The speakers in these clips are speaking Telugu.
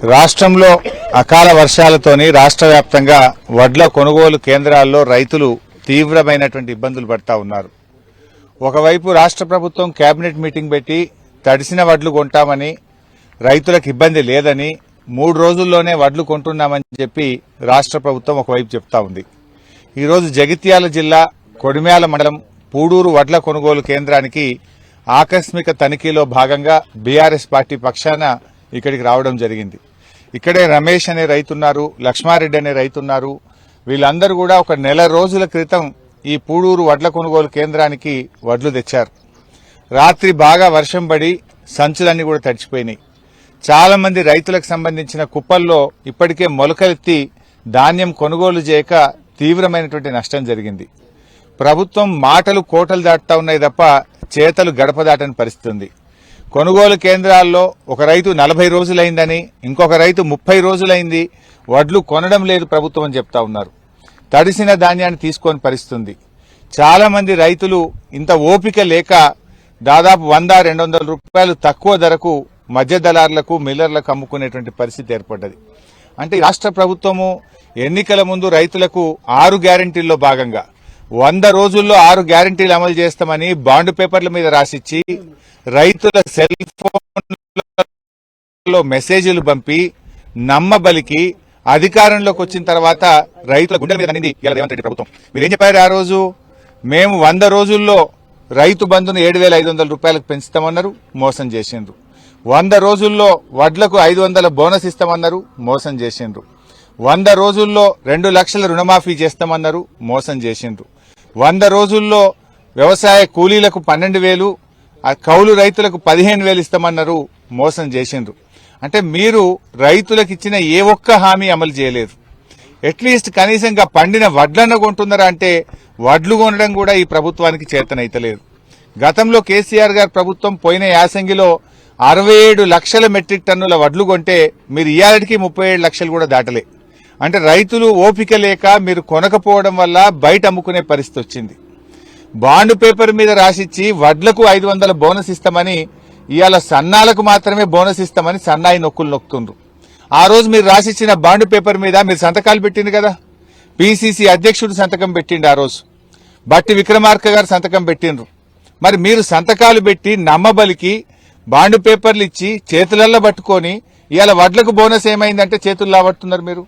రాష్ట్రంలో అకాల వర్షాలతోని రాష్ట్ర వ్యాప్తంగా వడ్ల కొనుగోలు కేంద్రాల్లో రైతులు తీవ్రమైనటువంటి ఇబ్బందులు పడతా ఉన్నారు. ఒకవైపు రాష్ట్ర ప్రభుత్వం కేబినెట్ మీటింగ్ పెట్టి తడిసిన వడ్లు కొంటామని, రైతులకు ఇబ్బంది లేదని, 3 రోజుల్లోనే వడ్లు కొంటున్నామని చెప్పి రాష్ట్ర ప్రభుత్వం ఒకవైపు చెప్తా ఉంది. ఈరోజు జగిత్యాల జిల్లా కొడిమ్యాల మండలం పూడూరు వడ్ల కొనుగోలు కేంద్రానికి ఆకస్మిక తనిఖీలో భాగంగా బీఆర్ఎస్ పార్టీ పక్షాన ఇక్కడికి రావడం జరిగింది. ఇక్కడే రమేష్ అనే రైతున్నారు, లక్ష్మారెడ్డి అనే రైతున్నారు. వీళ్ళందరూ కూడా ఒక నెల రోజుల క్రితం ఈ పూడూరు వడ్ల కొనుగోలు కేంద్రానికి వడ్లు తెచ్చారు. రాత్రి బాగా వర్షం పడి సంచులన్నీ కూడా తడిచిపోయినాయి. చాలా మంది రైతులకు సంబంధించిన కుప్పల్లో ఇప్పటికే మొలకలెత్తి ధాన్యం కొనుగోలు చేయక తీవ్రమైనటువంటి నష్టం జరిగింది. ప్రభుత్వం మాటలు కోటలు దాటుతా ఉన్నాయి తప్ప చేతలు గడప దాటని పరిస్థితి ఉంది. కొనుగోలు కేంద్రాల్లో ఒక రైతు 40 రోజులైందని, ఇంకొక రైతు 30 రోజులైంది, వడ్లు కొనడం లేదు ప్రభుత్వం అని చెప్తా ఉన్నారు. తడిసిన ధాన్యాన్ని తీసుకొని పరిస్థితుంది. చాలా మంది రైతులు ఇంత ఓపిక లేక దాదాపు 100-200 రూపాయలు తక్కువ ధరకు మధ్య దళారులకు, మిల్లర్లకు అమ్ముకునేటువంటి పరిస్థితి ఏర్పడ్డది. అంటే రాష్ట్ర ప్రభుత్వము ఎన్నికల ముందు రైతులకు 6 గ్యారంటీల్లో భాగంగా 100 రోజుల్లో 6 గ్యారంటీలు అమలు చేస్తామని బాండ్ పేపర్ల మీద రాసిచ్చి రైతుల సెల్ ఫోన్లలో మెసేజ్లు పంపి నమ్మబలికి అధికారంలోకి వచ్చిన తర్వాత రైతుల గుండెల మీద అనింది రేవంత్ రెడ్డి ప్రభుత్వం. మీరేం చెప్పారు ఆ రోజు? మేము 100 రోజుల్లో రైతు బంధును 7,500 రూపాయలకు పెంచుతామన్నారు, మోసం చేసిండ్రు. 100 రోజుల్లో వడ్లకు 500 బోనస్ ఇస్తామన్నారు, మోసం చేసిండ్రు. 100 రోజుల్లో 2 లక్షల రుణమాఫీ చేస్తామన్నారు, మోసం చేసిండ్రు. 100 రోజుల్లో వ్యవసాయ కూలీలకు 12,000, కౌలు రైతులకు 15,000 ఇస్తామన్నారు, మోసం చేసిండ్రు. అంటే మీరు రైతులకు ఇచ్చిన ఏ ఒక్క హామీ అమలు చేయలేదు. అట్లీస్ట్ కనీసంగా పండిన వడ్లను కొంటున్నారా అంటే వడ్లు కొనడం కూడా ఈ ప్రభుత్వానికి చేతనైతలేదు. గతంలో కేసీఆర్ గారి ప్రభుత్వం పోయిన యాసంగిలో 67 లక్షల మెట్రిక్ టన్నుల వడ్లు కొంటే మీరు ఇయాలటికి 37 లక్షలు కూడా దాటలే. అంటే రైతులు ఓపిక లేక మీరు కొనకపోవడం వల్ల బయట అమ్ముకునే పరిస్థితి వచ్చింది. బాండ్ పేపర్ మీద రాసిచ్చి వడ్లకు 500 బోనస్ ఇస్తామని, ఇవాళ సన్నాలకు మాత్రమే బోనస్ ఇస్తామని సన్నాయి నొక్కులు నొక్కుతుండ్రు. ఆ రోజు మీరు రాసిచ్చిన బాండ్ పేపర్ మీద మీరు సంతకాలు పెట్టింది కదా, పిసిసి అధ్యక్షుడు సంతకం పెట్టిండు, ఆ రోజు బట్టి విక్రమార్క గారు సంతకం పెట్టిండ్రు. మరి మీరు సంతకాలు పెట్టి నమ్మబలికి బాండ్ పేపర్లు ఇచ్చి చేతులల్లో పట్టుకొని ఇవాళ వడ్లకు బోనస్ ఏమైందంటే చేతుల్లో పట్టున్నారు. మీరు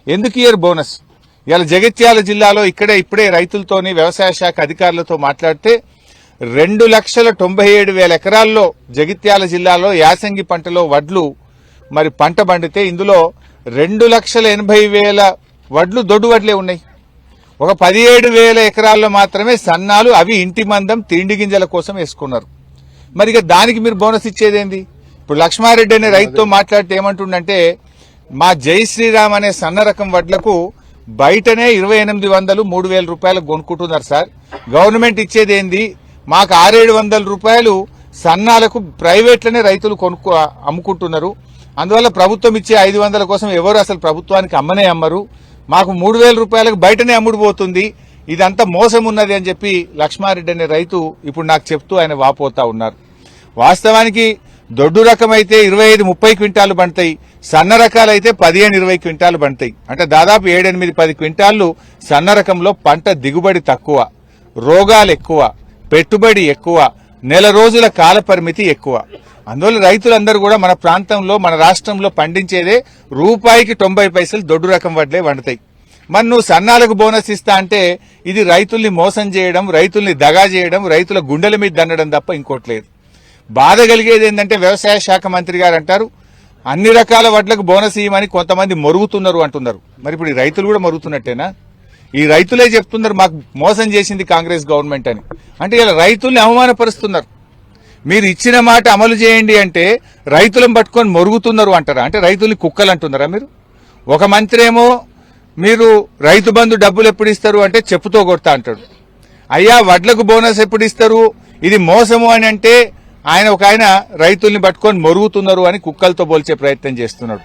ఎందుకు ఇయ్యరు బోనస్? ఇవాళ జగిత్యాల జిల్లాలో ఇప్పుడే రైతులతోని వ్యవసాయ శాఖ అధికారులతో మాట్లాడితే 2,97,000 ఎకరాల్లో జగిత్యాల జిల్లాలో యాసంగి పంటలో వడ్లు మరి పంట పండితే ఇందులో 2,80,000 వడ్లు దొడ్డు వడ్లే ఉన్నాయి. ఒక 17,000 ఎకరాల్లో మాత్రమే సన్నాలు, అవి ఇంటి మందం తిండి గింజల కోసం వేసుకున్నారు. మరి ఇక దానికి మీరు బోనస్ ఇచ్చేదేంది? ఇప్పుడు లక్ష్మారెడ్డి అనే రైతుతో మాట్లాడితే ఏమంటుండంటే, మా జై శ్రీరామ్ అనే సన్న రకం వడ్లకు బయటనే 2,800-3,000 రూపాయలకు కొనుక్కుంటున్నారు సార్. గవర్నమెంట్ ఇచ్చేదేంది? మాకు 600-700 రూపాయలు సన్నాలకు ప్రైవేట్లనే రైతులు అమ్ముకుంటున్నారు. అందువల్ల ప్రభుత్వం ఇచ్చే 500 కోసం ఎవరు అసలు ప్రభుత్వానికి అమ్మనే అమ్మరు. మాకు 3,000 రూపాయలకు బయటనే అమ్ముడుపోతుంది. ఇదంతా మోసం ఉన్నది అని చెప్పి లక్ష్మారెడ్డి అనే రైతు ఇప్పుడు నాకు చెప్తూ ఆయన వాపోతా ఉన్నారు. వాస్తవానికి దొడ్డు రకం అయితే 25-30 క్వింటాలు పండుతాయి, సన్న రకాలైతే 15-20 క్వింటాలు పండుతాయి. అంటే దాదాపు 7-8-10 క్వింటాళ్లు సన్న రకంలో పంట దిగుబడి తక్కువ, రోగాలు ఎక్కువ, పెట్టుబడి ఎక్కువ, నెల రోజుల కాల పరిమితి ఎక్కువ. అందువల్ల రైతులందరూ కూడా మన ప్రాంతంలో, మన రాష్ట్రంలో పండించేదే రూపాయికి 90 పైసలు దొడ్డు రకం వడ్లే వండుతాయి. మరి నువ్వు సన్నాలకు బోనస్ ఇస్తా అంటే ఇది రైతుల్ని మోసం చేయడం, రైతుల్ని దగా చేయడం, రైతుల గుండెల మీద దండడం తప్ప ఇంకోట్లేదు. బాధ కలిగేది ఏంటంటే వ్యవసాయ శాఖ మంత్రి గారు అంటారు అన్ని రకాల వడ్లకు బోనస్ ఇవ్వమని కొంతమంది మొరుగుతున్నారు అంటున్నారు. మరి ఇప్పుడు ఈ రైతులు కూడా మొరుగుతున్నట్టేనా? ఈ రైతులే చెప్తున్నారు మాకు మోసం చేసింది కాంగ్రెస్ గవర్నమెంట్ అని. అంటే ఇలా రైతుల్ని అవమానపరుస్తున్నారు. మీరు ఇచ్చిన మాట అమలు చేయండి అంటే రైతులను పట్టుకొని మొరుగుతున్నారు అంటారా? అంటే రైతుల్ని కుక్కలు అంటున్నారా మీరు? ఒక మంత్రి ఏమో మీరు రైతు బంధు డబ్బులు ఎప్పుడు ఇస్తారు అంటే చెప్పుతో కొడతా అంటాడు. అయ్యా వడ్లకు బోనస్ ఎప్పుడు ఇస్తారు, ఇది మోసము అని అంటే ఆయన రైతుల్ని పట్టుకొని మొరుగుతున్నారు అని కుక్కలతో పోల్చే ప్రయత్నం చేస్తున్నాడు.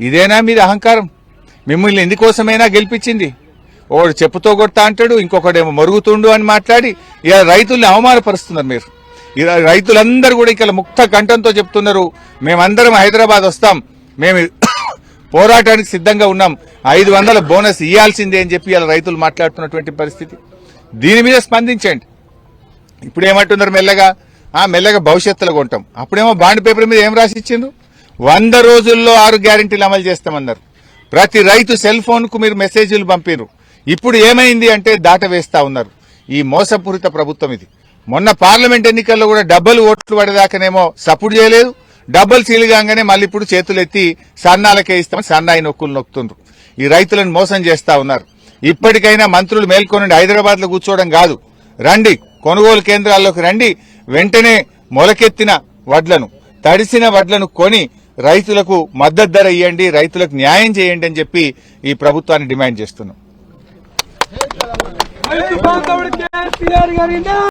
ఇదేనా మీది అహంకారం? మిమ్మల్ని ఎందుకోసమైనా గెలిపించింది? ఒకడు చెప్పుతో కొడతా అంటాడు, ఇంకొకడేమో మొరుగుతుండు అని మాట్లాడి ఇలా రైతుల్ని అవమానపరుస్తున్నారు మీరు. ఇలా రైతులందరూ కూడా ఇక్కడ ముక్త కంఠంతో చెప్తున్నారు, మేమందరం హైదరాబాద్ వస్తాం, మేము పోరాటానికి సిద్ధంగా ఉన్నాం, 500 బోనస్ ఇవ్వాల్సిందే అని చెప్పి ఇలా రైతులు మాట్లాడుతున్నటువంటి పరిస్థితి. దీని మీద స్పందించండి. ఇప్పుడు ఏమంటున్నారు మెల్లగా భవిష్యత్తులో కొంటాం. అప్పుడేమో బాండ్ పేపర్ మీద ఏం రాసి ఇచ్చిండ్రు, 100 రోజుల్లో 6 గ్యారెంటీలు అమలు చేస్తామన్నారు. ప్రతి రైతు సెల్ ఫోన్ కు మీరు మెసేజ్లు పంపిరు. ఇప్పుడు ఏమైంది అంటే దాట వేస్తా ఉన్నారు. ఈ మోసపూరిత ప్రభుత్వం ఇది. మొన్న పార్లమెంట్ ఎన్నికల్లో కూడా డబ్బులు ఓట్లు పడేదాకానేమో సపోర్ట్ చేయలేదు, డబ్బులు సీలుగానే మళ్ళీ ఇప్పుడు చేతులు ఎత్తి సన్నాలకే ఇస్తామని సన్నాయి నొక్కులు నొక్కుతుండ్రు. ఈ రైతులను మోసం చేస్తా ఉన్నారు. ఇప్పటికైనా మంత్రులు మేల్కొనండి. హైదరాబాద్ లో కూర్చోవడం కాదు, రండి కొనుగోలు కేంద్రాల్లోకి రండి. వెంటనే మొలకెత్తిన వడ్లను, తడిసిన వడ్లను కొని రైతులకు మద్దతు ధర ఇవ్వండి, రైతులకు న్యాయం చేయండి అని చెప్పి ఈ ప్రభుత్వాన్ని డిమాండ్ చేస్తున్నాం.